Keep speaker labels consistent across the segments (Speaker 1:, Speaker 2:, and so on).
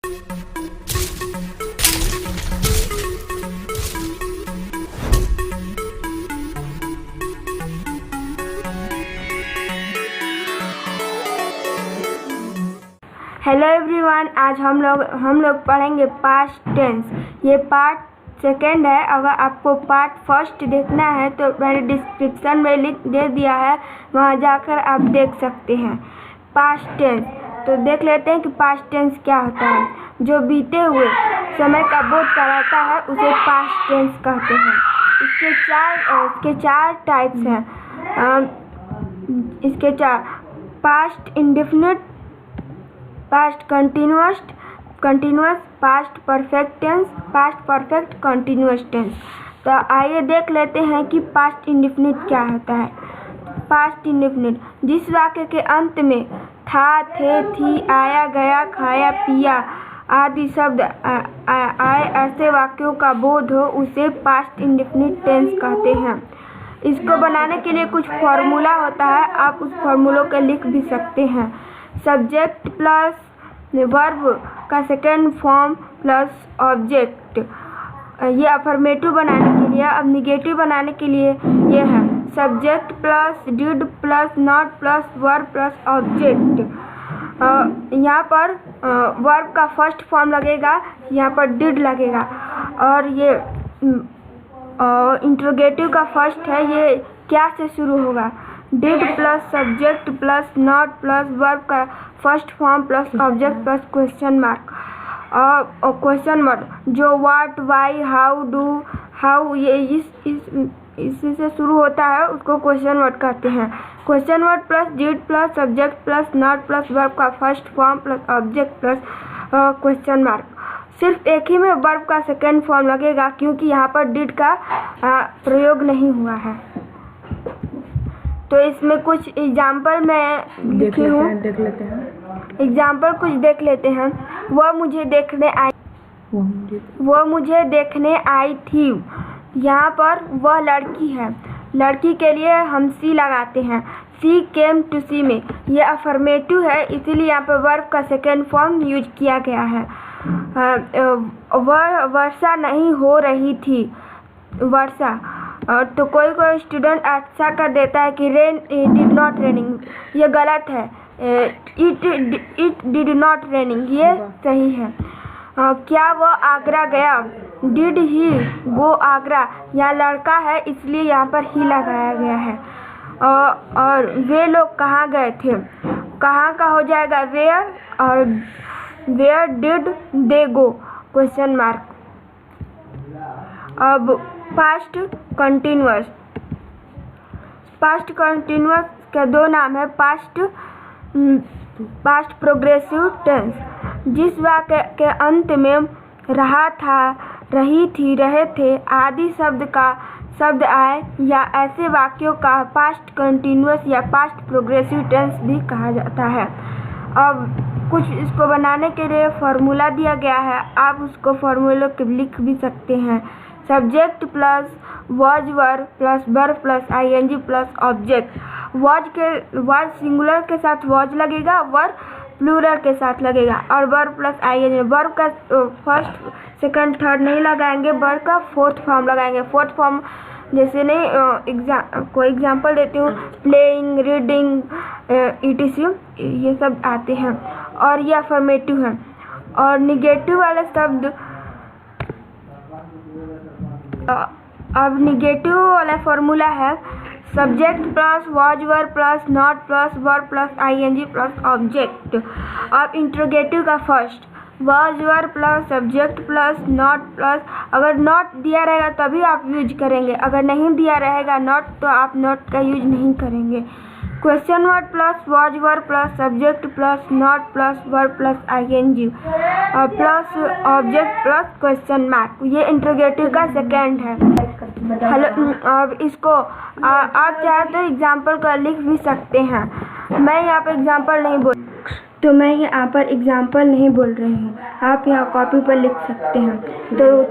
Speaker 1: Hello everyone, आज हम लोग पढ़ेंगे पास्ट टेंस। ये पार्ट सेकेंड है। अगर आपको पार्ट फर्स्ट देखना है तो मैंने डिस्क्रिप्शन में लिंक दे दिया है, वहाँ जाकर आप देख सकते हैं। पास्ट टेंस तो देख लेते हैं कि पास्ट टेंस क्या होता है। जो बीते हुए समय का बोध कराता है उसे पास्ट टेंस कहते हैं। इसके चार टाइप्स हैं। इसके चार: past indefinite, past continuous, past perfect tense, past perfect continuous tense. तो आइए देख लेते हैं कि पास्ट इंडेफिनिट क्या होता है। पास्ट इंडेफिनिट जिस वाक्य के अंत में था, थे, थी, आया, गया, खाया, पिया आदि शब्द आए, ऐसे वाक्यों का बोध हो उसे पास्ट इंडेफिनिट टेंस कहते हैं। इसको बनाने के लिए कुछ फॉर्मूला होता है, आप उस फॉर्मूलों को लिख भी सकते हैं। सब्जेक्ट प्लस वर्ब का सेकेंड फॉर्म प्लस ऑब्जेक्ट, ये अफर्मेटिव बनाने के लिए। अब निगेटिव बनाने के लिए ये है subject plus did plus not plus verb plus object. यहाँ पर वर्ब का फर्स्ट फॉर्म लगेगा, यहाँ पर डिड लगेगा। और ये इंट्रोगेटिव का फर्स्ट है, ये क्या से शुरू होगा? Did plus subject plus not plus verb का first form plus object plus question mark. और क्वेश्चन मार्क जो what, why, how, do, how, ये इसी से शुरू होता है उसको क्वेश्चन वर्ड कहते हैं। Question word plus did plus subject plus not plus verb का first form plus object plus question mark. सिर्फ एक ही में वर्ब का सेकेंड फॉर्म लगेगा क्योंकि यहाँ पर डिड का प्रयोग नहीं हुआ है। तो इसमें कुछ एग्जाम्पल मैं लिखी हूँ, एग्जाम्पल कुछ देख लेते हैं। वह मुझे देखने आई थी। यहाँ पर वह लड़की है, लड़की के लिए हम सी लगाते हैं। सी केम टू सी में ये अफर्मेटिव है, इसीलिए यहाँ पर वर्ब का सेकेंड फॉर्म यूज किया गया है। वर्षा नहीं हो रही थी, वर्षा। तो कोई स्टूडेंट ऐसा कर देता है कि रेन डिड नॉट रेनिंग, ये गलत है। इट डिड नॉट रेनिंग, ये सही है। क्या वह आगरा गया? डिड ही गो आगरा, यहाँ लड़का है इसलिए यहाँ पर ही लगाया गया है। और वे लोग कहाँ गए थे? कहाँ का हो जाएगा वेयर, और where did they go question mark. अब पास्ट कंटिन्यूअस, पास्ट कंटिन्यूअस के दो नाम है। पास्ट प्रोग्रेसिव टेंस जिस वाक्य के अंत में रहा था, रही थी, रहे थे आदि शब्द आए, या ऐसे वाक्यों का पास्ट कंटिन्यूअस या पास्ट प्रोग्रेसिव टेंस भी कहा जाता है। अब कुछ इसको बनाने के लिए फॉर्मूला दिया गया है, आप उसको फॉर्मूला लिख भी सकते हैं। Subject plus was verb plus verb plus ING plus object. Was singular के साथ वॉज लगेगा, वर्ब प्लूरल के साथ लगेगा, और वर्ब प्लस आईएनजी। वर्ब का फर्स्ट सेकंड थर्ड नहीं लगाएंगे, वर्ब का फोर्थ फॉर्म लगाएंगे। फोर्थ फॉर्म जैसे नहीं, कोई एग्जांपल देती हूँ, प्लेइंग, रीडिंग, ईटीसी, ये सब आते हैं। और ये अफर्मेटिव है। और निगेटिव वाले शब्द, अब निगेटिव वाला फॉर्मूला है subject plus was verb plus not plus verb plus ING plus object. अब इंट्रोगेटिव का first was verb plus subject plus not plus, अगर नॉट दिया रहेगा तभी आप यूज करेंगे, अगर नहीं दिया रहेगा नॉट तो आप नॉट का यूज नहीं करेंगे। Question word plus was verb plus subject plus not plus verb plus ING plus object plus question mark, ये इंट्रोगेटिव का सेकेंड है। हेलो, अब इसको आप चाहे तो एग्जाम्पल का लिख भी सकते हैं। मैं यहाँ पर एग्जाम्पल नहीं बोल रही हूँ, आप यहाँ कॉपी पर लिख सकते हैं। तो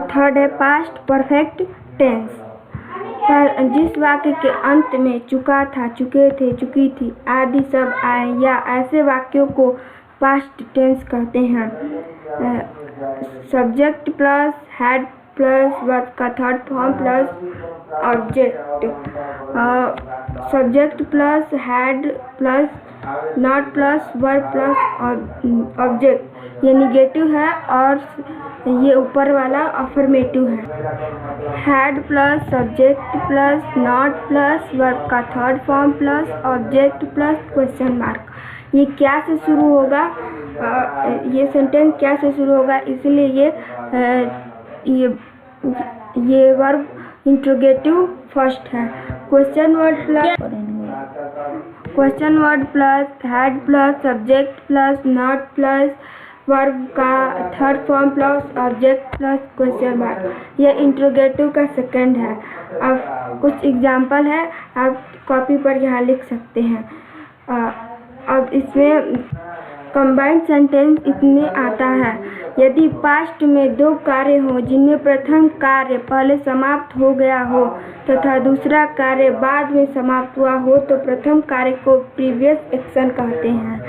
Speaker 1: थर्ड है पास्ट परफेक्ट टेंस। पर जिस वाक्य के अंत में चुका था, चुके थे, चुकी थी आदि सब आए या ऐसे वाक्यों को पास्ट टेंस कहते हैं। Subject plus had plus verb का third form plus object, subject plus had plus not plus verb plus object, ये निगेटिव है और ये ऊपर वाला अफर्मेटिव है। Had plus subject plus not plus verb का third form plus object plus question mark. ये क्या से शुरू होगा, ये सेंटेंस क्या से शुरू होगा, इसलिए ये वर्ब इंट्रोगेटिव फर्स्ट है। Question word plus had plus subject plus not plus verb का third form plus object plus question mark, यह इंट्रोगेटिव का सेकंड है। अब कुछ एग्जाम्पल है, आप कॉपी पर यहाँ लिख सकते हैं। अब इसमें कंबाइंड सेंटेंस इसमें आता है, यदि पास्ट में दो कार्य हो जिनमें प्रथम कार्य पहले समाप्त हो गया हो तथा दूसरा कार्य बाद में समाप्त हुआ हो तो प्रथम कार्य को प्रीवियस एक्शन कहते हैं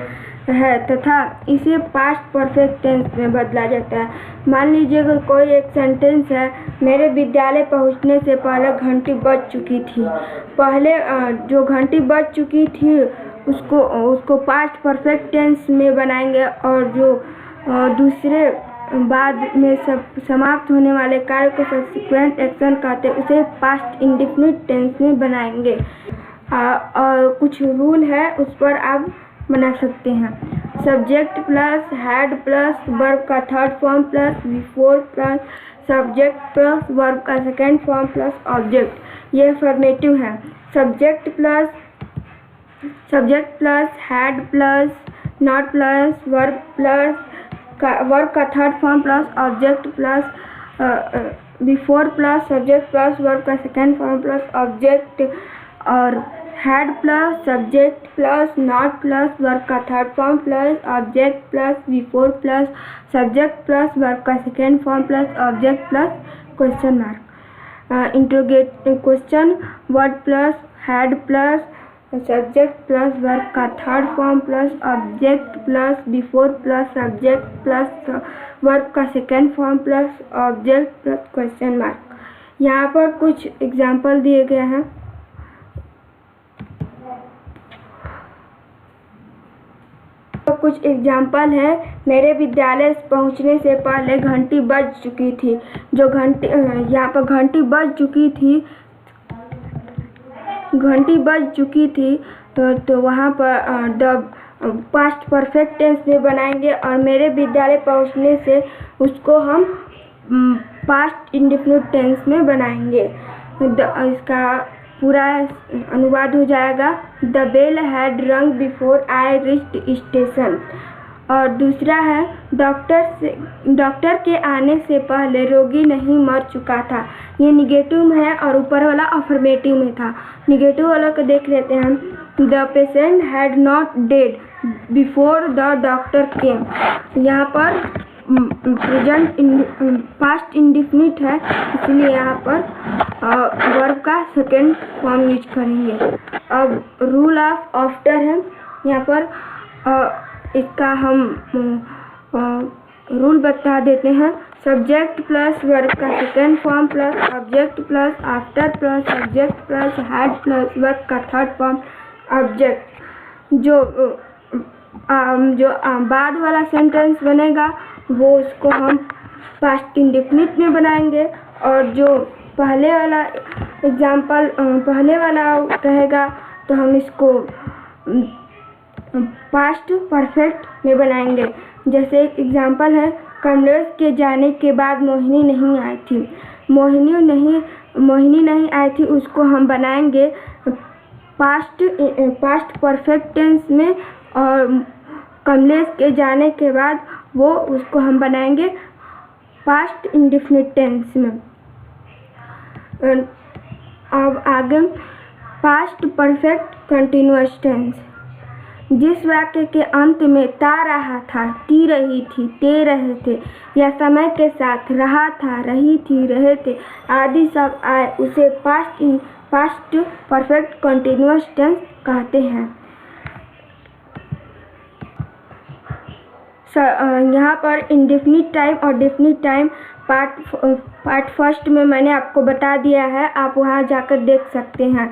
Speaker 1: तथा इसे पास्ट परफेक्ट टेंस में बदला जाता है। मान लीजिए अगर कोई एक सेंटेंस है, मेरे विद्यालय पहुंचने से पहले घंटी बज चुकी थी। पहले जो घंटी बज चुकी थी उसको पास्ट परफेक्ट टेंस में बनाएंगे और जो दूसरे बाद में समाप्त होने वाले कार्य को सब्सिक्वेंट एक्शन कहते हैं, उसे पास्ट इंडेफिनिट टेंस में बनाएंगे। और कुछ रूल है उस पर आप बना सकते हैं। Subject plus had plus verb का third form plus before plus subject plus verb का सेकेंड फॉर्म प्लस ऑब्जेक्ट, ये अफर्मेटिव है। Subject plus had plus not plus verb का third form plus object plus before plus subject plus verb का second form plus object, और had plus subject plus not plus verb का third form plus object plus before plus subject plus verb का second form plus object plus question mark. Interrogative question word plus had plus subject plus verb का third form plus object plus before plus subject plus verb का second form plus object plus question mark. यहाँ पर कुछ example दिए गए हैं। कुछ example है, मेरे विद्यालय पहुंचने से पहले घंटी बज चुकी थी। जो घंटी यहाँ पर घंटी बज चुकी थी तो वहाँ पर द पास्ट परफेक्ट टेंस में बनाएंगे और मेरे विद्यालय पहुंचने से उसको हम पास्ट इंडेफिनिट टेंस में बनाएंगे। इसका पूरा अनुवाद हो जाएगा, द बेल हैड रंग बिफोर आई रीच्ड स्टेशन। और दूसरा है, डॉक्टर के आने से पहले रोगी नहीं मर चुका था। ये निगेटिव में है और ऊपर वाला अफर्मेटिव में था। निगेटिव वाला को देख लेते हैं। The patient had not dead before the doctor केम। यहाँ पर प्रेजेंट पास्ट इंडेफिनिट है, इसलिए यहाँ पर वर्ब का सेकेंड फॉर्म यूज करेंगे। अब रूल ऑफ आफ्टर है, यहाँ पर इसका हम रूल बता देते हैं। सब्जेक्ट प्लस वर्ब का second form plus object plus after plus subject plus had plus verb का थर्ड फॉर्म ऑब्जेक्ट। जो बाद वाला सेंटेंस बनेगा वो उसको हम पास्ट इंडेफिनिट में बनाएंगे, और जो पहले वाला एग्जाम्पल पहले वाला रहेगा तो हम इसको पास्ट परफेक्ट में बनाएंगे। जैसे एक एग्जाम्पल है, कमलेश के जाने के बाद मोहिनी नहीं आई थी। मोहिनी नहीं आई थी, उसको हम बनाएंगे पास्ट परफेक्ट टेंस में, और कमलेश के जाने के बाद उसको हम बनाएंगे पास्ट इंडेफिनिट टेंस में। अब आगे पास्ट परफेक्ट कंटिन्यूअस टेंस। जिस वाक्य के अंत में ता रहा था, ती रही थी, ते रहे थे या समय के साथ रहा था, रही थी, रहे थे आदि सब आए उसे पास्ट परफेक्ट कंटिन्यूअस टेंस कहते हैं। यहाँ पर इंडेफिनिट टाइम और डेफिनिट टाइम पार्ट फर्स्ट में मैंने आपको बता दिया है, आप वहाँ जाकर देख सकते हैं।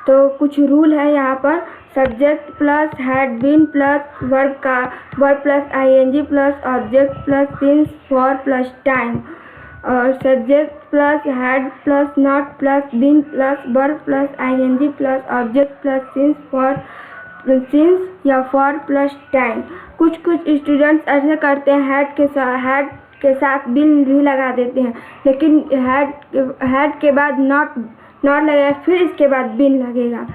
Speaker 1: तो कुछ रूल है यहाँ पर, subject plus had been plus verb plus ING plus object plus since for plus time, और subject plus had plus not plus been plus verb plus ING plus object plus since या for plus time. कुछ students ऐसे करते हैं, had के साथ been भी लगा देते हैं, लेकिन हैड के बाद नॉट लगेगा, फिर इसके बाद बीन लगेगा।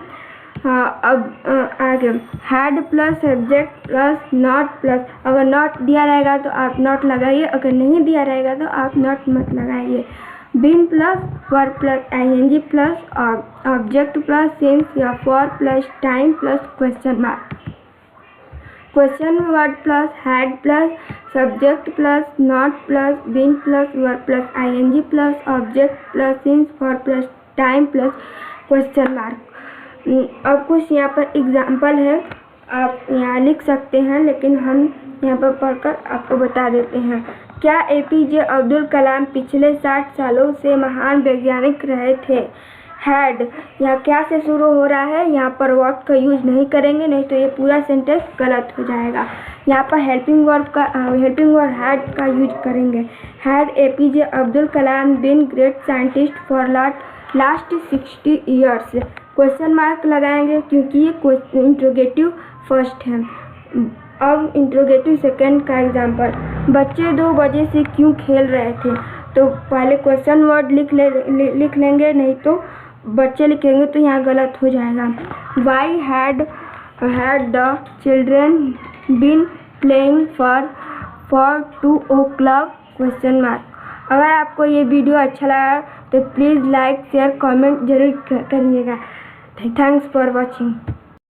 Speaker 1: अब आगे had plus subject plus not plus, अगर नॉट दिया रहेगा तो आप नॉट लगाइए, अगर नहीं दिया रहेगा तो आप नॉट मत लगाइए। Been plus verb plus ING plus object plus since या for plus time plus question mark. Question word plus had plus subject plus not plus been plus verb plus ING plus object plus since for plus time plus question mark. अब कुछ यहाँ पर example है, आप यहाँ लिख सकते हैं, लेकिन हम यहाँ पर पढ़कर आपको बता देते हैं। क्या एपीजे अब्दुल कलाम पिछले 60 सालों से महान वैज्ञानिक रहे थे? हैड यहाँ क्या से शुरू हो रहा है, यहाँ पर वर्ब का यूज नहीं करेंगे, नहीं तो ये पूरा सेंटेंस गलत हो जाएगा। यहाँ पर हेल्पिंग वर्ब हैड का यूज करेंगे। Had APJ Abdul Kalam been great scientist for last 60 years. Question mark लगाएंगे क्योंकि ये इंट्रोगेटिव फर्स्ट है। अब इंट्रोगेटिव सेकंड का एग्जांपल, बच्चे 2 बजे से क्यों खेल रहे थे? तो पहले क्वेश्चन वर्ड लिख लेंगे, नहीं तो बच्चे लिखेंगे तो यहाँ गलत हो जाएगा। Why had the children been playing for 2 o'clock question mark. अगर आपको ये वीडियो अच्छा लगा तो प्लीज़ लाइक शेयर कमेंट जरूर करिएगा। Thanks for watching.